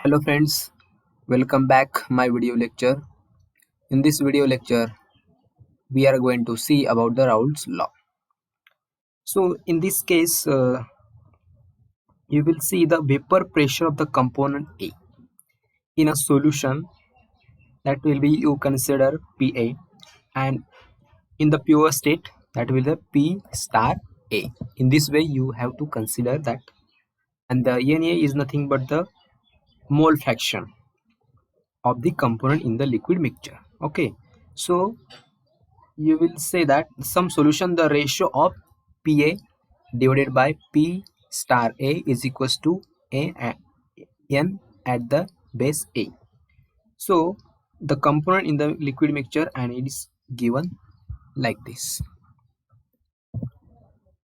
Hello friends, welcome back my video lecture. In this video lecture, we are going to see about the Raoult's law. So in this case, you will see the vapor pressure of the component A in a solution that will be you consider PA, and in the pure state that will be P star A. In this way you have to consider that, and the Na is nothing but the mole fraction of the component in the liquid mixture. Okay, so you will say that some solution the ratio of Pa divided by P star A is equals to N at the base A. So the component in the liquid mixture and it is given like this.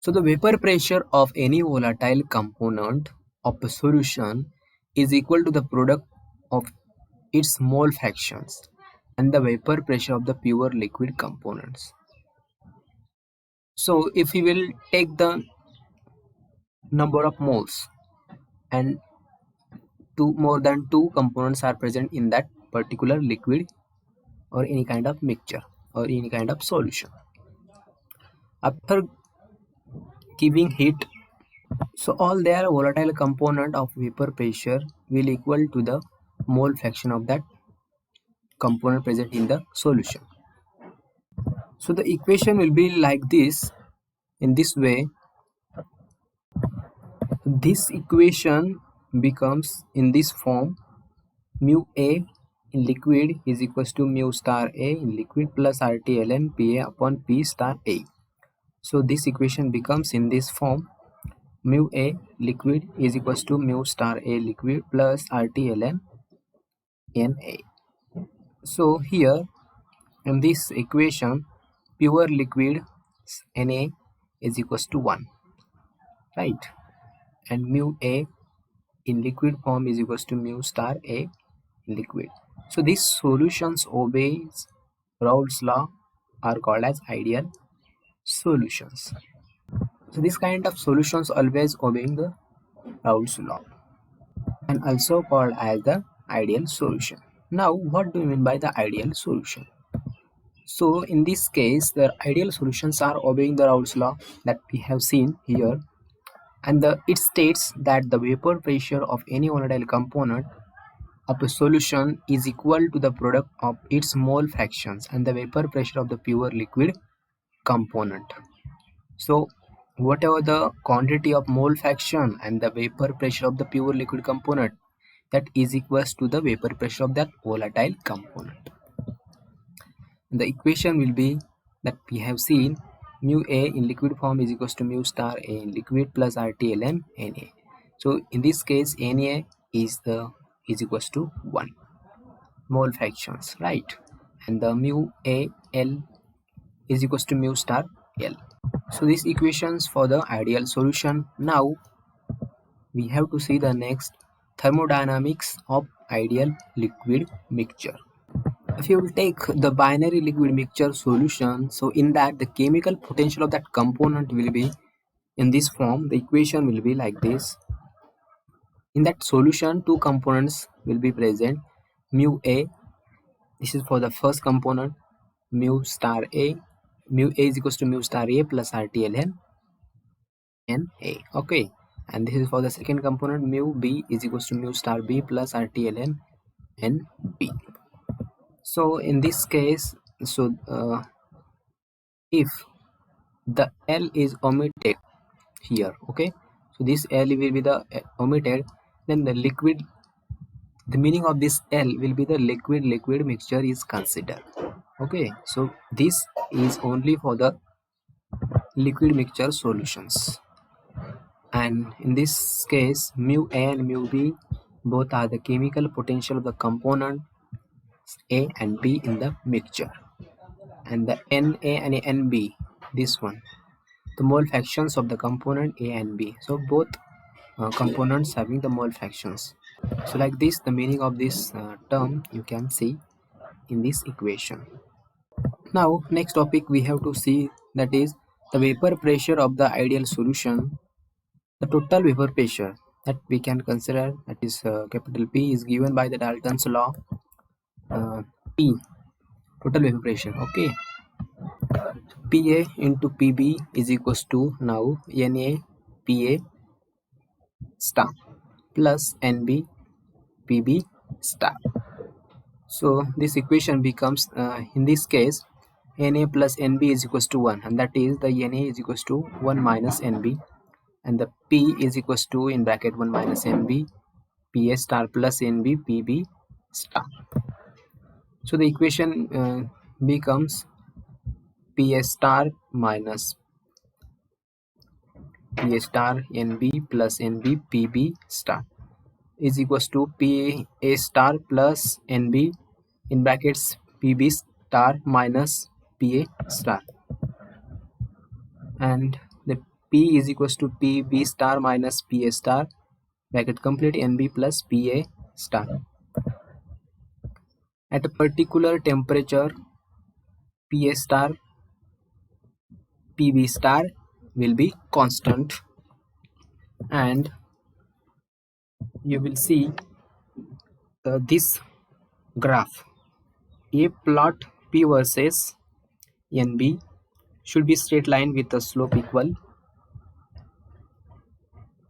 So the vapor pressure of any volatile component of a solution is equal to the product of its mole fractions and the vapor pressure of the pure liquid components. So if we will take the number of moles and more than two components are present in that particular liquid or any kind of mixture or any kind of solution, after giving heat, so all their volatile component of vapor pressure will equal to the mole fraction of that component present in the solution. So the equation will be like this. In this way, this equation becomes in this form: mu A in liquid is equals to mu star A in liquid plus RT ln Pa upon P star A. So this equation becomes in this form: mu A liquid is equals to mu star A liquid plus RT ln Na. So here in this equation, pure liquid Na is equals to 1, right? And mu A in liquid form is equals to mu star A in liquid. So these solutions obeys Raoult's law are called as ideal solutions. So this kind of solutions always obeying the Raoult's law and also called as the ideal solution. Now what do you mean by the ideal solution? So in this case, the ideal solutions are obeying the Raoult's law that we have seen here, and it states that the vapor pressure of any volatile component of a solution is equal to the product of its mole fractions and the vapor pressure of the pure liquid component. So whatever the quantity of mole fraction and the vapor pressure of the pure liquid component, that is equals to the vapor pressure of that volatile component. The equation will be that we have seen: mu A in liquid form is equals to mu star A in liquid plus RT ln Na. So in this case, Na is equals to 1 mole fractions, right? And the mu A L is equals to mu star L. So these equations for the ideal solution. Now we have to see the next: thermodynamics of ideal liquid mixture. If you will take the binary liquid mixture solution, so in that the chemical potential of that component will be in this form. The equation will be like this. In that solution, two components will be present: mu A, this is for the first component, mu star A, mu A is equals to mu star A plus RT ln Na. Okay, and this is for the second component, mu B is equals to mu star B plus RT ln Nb. So in this case, if the L is omitted here, okay, so this L will be the omitted, then the meaning of this L will be the liquid mixture is considered. Okay, so this is only for the liquid mixture solutions, and in this case mu A and mu B both are the chemical potential of the component A and B in the mixture, and the Na and Nb, this one, the mole fractions of the component A and B. So both components having the mole fractions. So like this, the meaning of this term you can see in this equation. Now next topic we have to see, that is the vapor pressure of the ideal solution. The total vapor pressure that we can consider, that is capital P, is given by the Dalton's law. P, total vapor pressure. Okay, PA into PB is equals to now NA PA star plus NB PB star. So this equation becomes in this case Na plus Nb is equals to 1, and that is the Na is equals to 1 minus Nb, and the P is equals to in bracket 1 minus Nb Pa star plus Nb Pb star. So the equation becomes Pa star minus Pa star Nb plus Nb Pb star is equals to Pa star plus Nb in brackets Pb star minus Pa star, and the P is equals to Pb star minus Pa star bracket complete Nb plus Pa star. At a particular temperature, Pa star Pb star will be constant, and you will see this graph. A plot P versus Nb should be straight line with a slope equal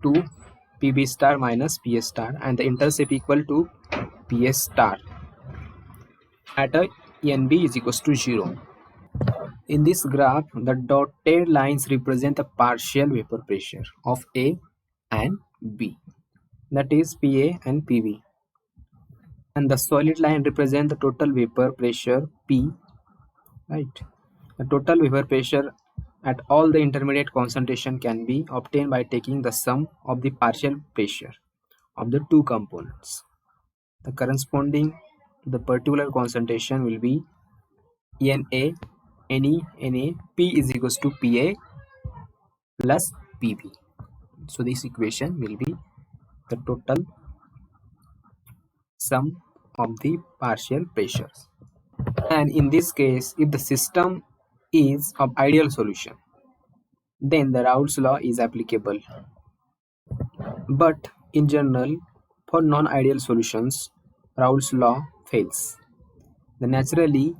to Pb star minus Pa star, and the intercept equal to Pa star at a Nb is equals to 0. In this graph, the dotted lines represent the partial vapor pressure of A and B, that is Pa and Pb, and the solid line represent the total vapor pressure P, right? The total vapor pressure at all the intermediate concentration can be obtained by taking the sum of the partial pressure of the two components. The corresponding to the particular concentration will be Na, Na, P is equals to Pa plus Pb. So this equation will be the total sum of the partial pressures. And in this case, if the system is of ideal solution, then the Raoult's law is applicable. But in general, for non-ideal solutions, Raoult's law fails. Then naturally,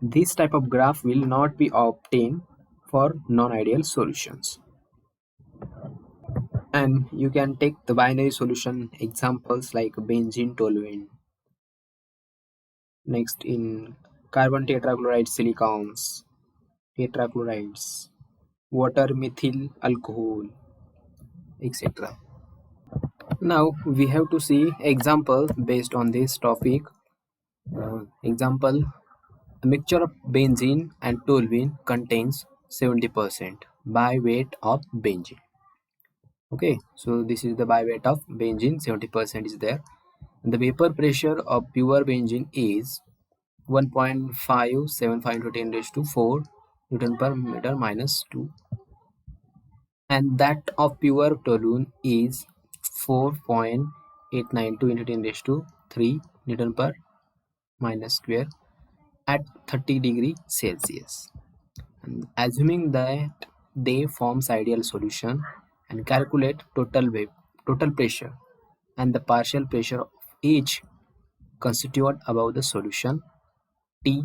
this type of graph will not be obtained for non-ideal solutions. And you can take the binary solution examples like benzene toluene. Next, in carbon tetrachloride silicones, tetrachlorides, water methyl alcohol, etc. Now we have to see example based on this topic. Example: a mixture of benzene and toluene contains 70% by weight of benzene. Okay, so this is the by weight of benzene, 70% is there. And the vapor pressure of pure benzene is 1.575 into 10 raised to 4 Newton per meter minus 2, and that of pure toluene is 4.892 into 10 raised to 3 Newton per minus square at 30 degree Celsius. And assuming that they forms ideal solution, and calculate total pressure and the partial pressure of each constitute above the solution T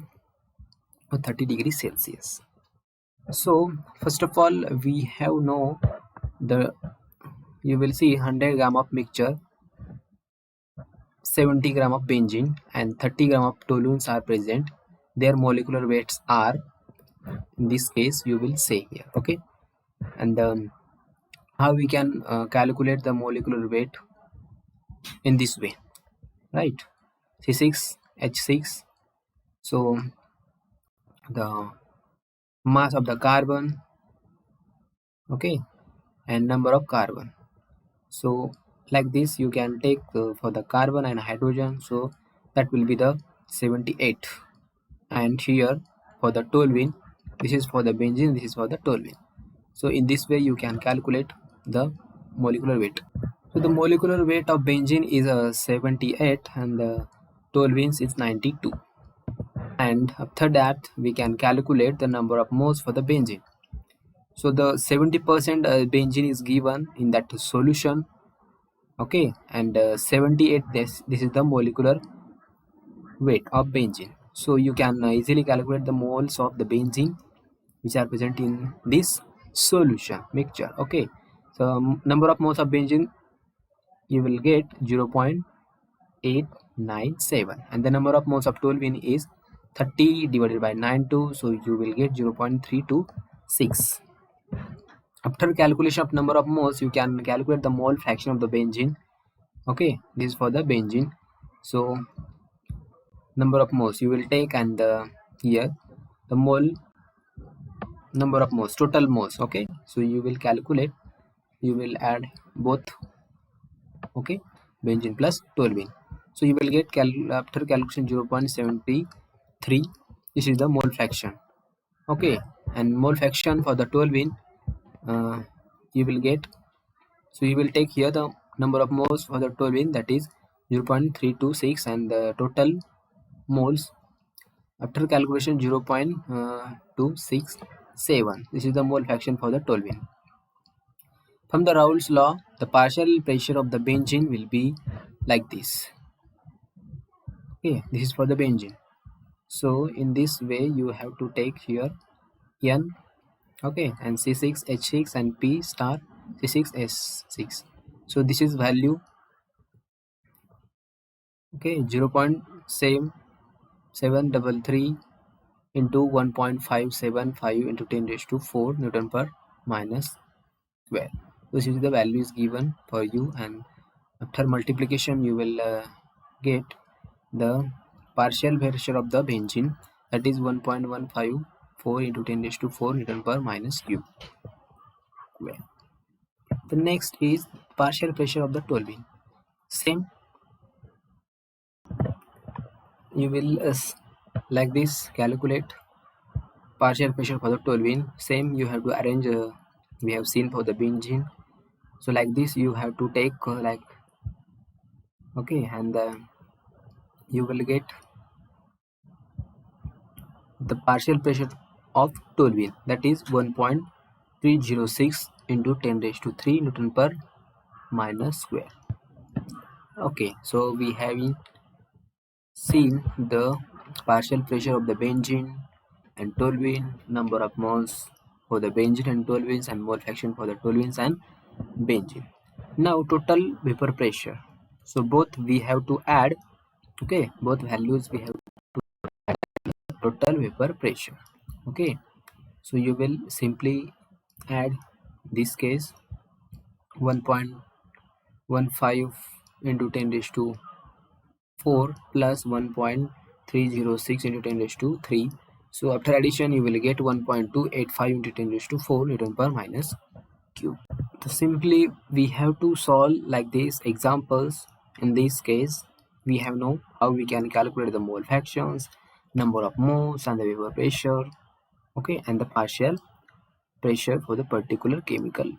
or 30 degree Celsius. So first of all, we have know you will see 100 gram of mixture, 70 gram of benzene and 30 gram of toluenes are present. Their molecular weights are, in this case you will say here. Okay, and how we can calculate the molecular weight in this way, right? C6H6. So the mass of the carbon, okay, and number of carbon. So like this you can take for the carbon and hydrogen, so that will be the 78. And here for the toluene, this is for the benzene, this is for the toluene. So in this way you can calculate the molecular weight. So the molecular weight of benzene is 78 and the toluene is 92. And after that we can calculate the number of moles for the benzene. So the 70% benzene is given in that solution Okay, and 78, this is the molecular weight of benzene. So you can easily calculate the moles of the benzene which are present in this solution mixture. Okay, so number of moles of benzene you will get 0.897, and the number of moles of toluene is 30 divided by 92, so you will get 0.326. After calculation of number of moles, you can calculate the mole fraction of the benzene. Okay, this is for the benzene. So number of moles you will take, and here the mole number of moles, total moles. Okay, so you will calculate, you will add both. Okay, benzene plus toluene, so you will get after calculation 0.73. This is the mole fraction. Okay, and mole fraction for the toluene, you will get, so you will take here the number of moles for the toluene, that is 0.326, and the total moles after calculation 0.267. This is the mole fraction for the toluene. From the Raoult's law, the partial pressure of the benzene will be like this. Okay, this is for the benzene. So in this way you have to take here N, okay, and C6H6 and P star C6S6. So this is value, okay, 0.733 into 1.575 into 10 raised to 4 Newton per minus square. This is the value is given for you, and after multiplication you will get the partial pressure of the benzene, that is 1.154 into 10 raised to 4 Newton per minus cube. The next is partial pressure of the toluene. Same, you will like this calculate partial pressure for the toluene. Same, you have to arrange, we have seen for the benzene. So like this you have to take like, okay, and you will get the partial pressure of toluene, that is 1.306 into 10 raised to 3 Newton per minus square. Okay, so we have seen the partial pressure of the benzene and toluene, number of moles for the benzene and toluenes, and mole fraction for the toluenes and benzene. Now total vapor pressure. So both we have to add, okay, both values we have to add total vapor pressure. Okay, so you will simply add this case 1.15 into 10 raised to 4 plus 1.306 into 10 raised to 3. So after addition you will get 1.285 into 10 raised to 4 Newton per minus cube. So simply we have to solve like these examples. In this case we have know how we can calculate the mole fractions, number of moles, and the vapor pressure, okay, and the partial pressure for the particular chemical